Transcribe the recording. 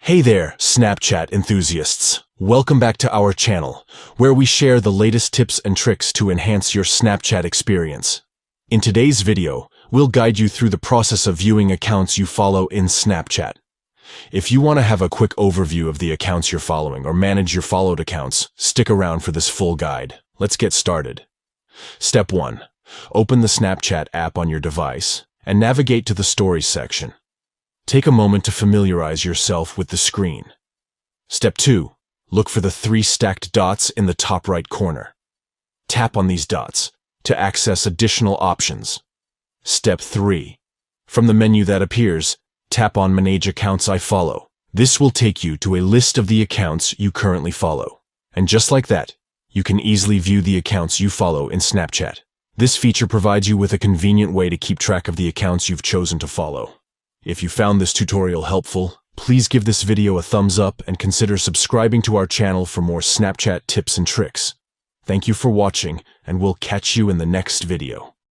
Hey there, Snapchat enthusiasts. Welcome back to our channel, where we share the latest tips and tricks to enhance your Snapchat experience. In today's video, we'll guide you through the process of viewing accounts you follow in Snapchat. If you want to have a quick overview of the accounts you're following or manage your followed accounts, stick around for this full guide. Let's get started. Step 1. Open the Snapchat app on your device and navigate to the Stories section. Take a moment to familiarize yourself with the screen. Step 2. Look for the 3 stacked dots in the top right corner. Tap on these dots to access additional options. Step 3. From the menu that appears, tap on Manage Accounts I Follow. This will take you to a list of the accounts you currently follow. And just like that, you can easily view the accounts you follow in Snapchat. This feature provides you with a convenient way to keep track of the accounts you've chosen to follow. If you found this tutorial helpful, please give this video a thumbs up and consider subscribing to our channel for more Snapchat tips and tricks. Thank you for watching, and we'll catch you in the next video.